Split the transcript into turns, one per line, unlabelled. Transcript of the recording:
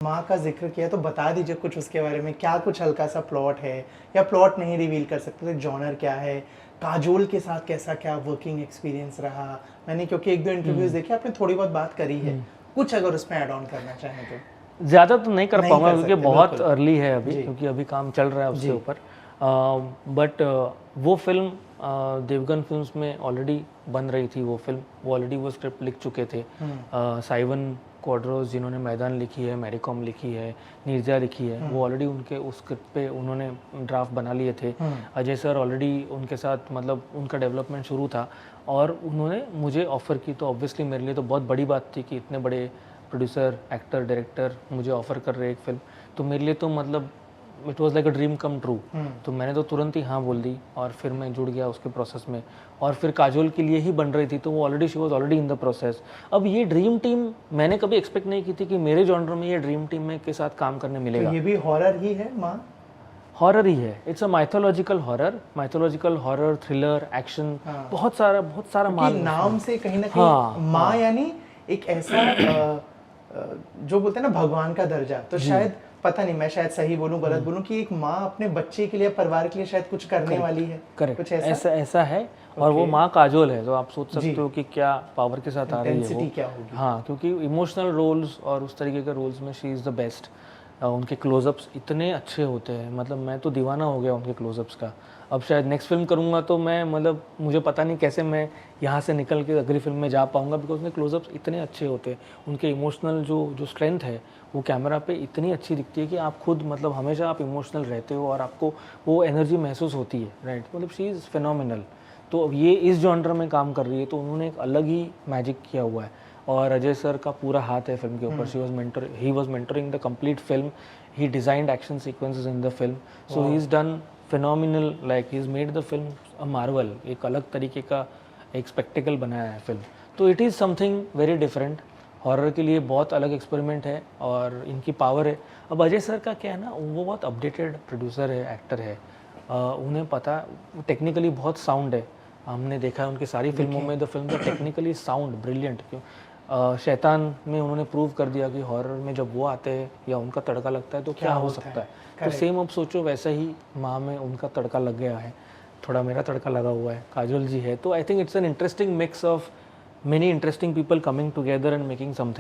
माँ का ज़िक्र किया तो बता दीजिए कुछ उसके बारे में, क्या कुछ हल्का-सा प्लॉट है या प्लॉट नहीं रिवील कर सकते तो जॉनर क्या है? काजोल के साथ कैसा क्या वर्किंग एक्सपीरियंस रहा? मैंने क्योंकि 1-2 इंटरव्यूज़ देखे, आपने थोड़ी बहुत बात करी है। कुछ अगर उसमें ऐड ऑन करना चाहें तो?
ज़्यादा तो नहीं कर
नहीं
पाऊँगा
कर
क्योंकि
सकते,
बहुत
बिल्कुल।
अर्ली है अभी,
जी।
क्योंकि अभी काम चल रहा है उसके
जी।
ऊपर। बट वो फ़िल्म देवगन फ़िल्म्स में ऑलरेडी बन रही थी वो फ़िल्म, वो ऑलरेडी वो स्क्रिप्ट लिख चुके थे। साइवन क्वाड्रोस जिन्होंने मैदान लिखी है, मैरी कॉम लिखी है, नीरजा लिखी है, वो ऑलरेडी उनके उस स्क्रिप्ट पे उन्होंने ड्राफ्ट बना लिए थे। अजय सर ऑलरेडी उनके साथ, मतलब उनका डेवलपमेंट शुरू था और उन्होंने मुझे ऑफ़र की, तो ऑब्वियसली मेरे लिए तो बहुत बड़ी बात थी कि इतने बड़े प्रोड्यूसर, एक्टर, डायरेक्टर मुझे ऑफ़र कर रहे हैं एक फ़िल्म, तो मेरे लिए तो मतलब it was like a dream come true. तो मैंने तो तुरंत ही हाँ बोल दी और फिर मैं जुड़ गया उसके प्रोसेस में। और फिर काजोल के लिए ही बन रही थी, तो वो already she was already in the process. अब ये ड्रीम टीम मैंने कभी एक्सपेक्ट नहीं की थी कि मेरे जॉनर में ये ड्रीम टीम में के साथ काम करने
तो
मिलेगा।
ये भी हॉरर ही है माँ?
हॉरर ही है, it's a mythological horror, thriller, action, बहुत सारा
क्योंकि
माल
नाम से कहीं ना कहीं
हाँ,
माँ यानी एक ऐसा जो बोलते हैं ना भगवान का दर्जा, तो शायद पता नहीं, मैं शायद सही बोलूं गलत बोलूं कि एक माँ अपने बच्चे के लिए, परिवार के लिए शायद कुछ करने वाली है।
करेक्ट,
कुछ ऐसा
ऐसा है। और वो माँ काजोल है, तो आप सोच सकते हो कि क्या पावर के साथ आ रही है वो।
इंटेंसिटी क्या होगी।
हाँ, क्योंकि इमोशनल रोल्स और उस तरीके के रोल्स में शी इज़ द बेस्ट। उनके क्लोजअप्स इतने अच्छे होते हैं, मतलब मैं तो दीवाना हो गया उनके क्लोजअप्स का। अब शायद नेक्स्ट फिल्म करूँगा तो मैं, मतलब मुझे पता नहीं कैसे मैं यहाँ से निकल के अगली फिल्म में जा पाऊँगा, बिकॉज उनके क्लोजअप्स इतने अच्छे होते हैं। उनके इमोशनल जो स्ट्रेंथ है वो कैमरा पे इतनी अच्छी दिखती है कि आप खुद, मतलब हमेशा आप इमोशनल रहते हो और आपको वो एनर्जी महसूस होती है, राइट। मतलब शी इज़ फिनोमिनल। तो अब ये इस जॉनर में काम कर रही है, तो उन्होंने एक अलग ही मैजिक किया हुआ है। और अजय सर का पूरा हाथ है फिल्म के ऊपर। He was mentoring the complete film, he designed action sequences in the film, so he is done phenomenal, like he is made the film a Marvel. एक अलग तरीके का एक स्पेक्टिकल बनाया है फिल्म, तो it is something very different. Horror के लिए बहुत अलग एक्सपेरिमेंट है और इनकी पावर है। अब अजय सर का क्या है ना, वो बहुत अपडेटेड प्रोड्यूसर है, एक्टर है। उन्हें पता, टेक्निकली बहुत साउंड है। हमने देखा है उनकी सारी फिल्मों में, the film technically sound brilliant. क्यों शैतान में उन्होंने प्रूव कर दिया कि हॉरर में जब वो आते हैं या उनका तड़का लगता है तो क्या हो सकता है। तो सेम अब सोचो, वैसा ही माँ में उनका तड़का लग गया है, थोड़ा मेरा तड़का लगा हुआ है, काजोल जी है। तो I think it's an interesting mix of many interesting people coming together and making something.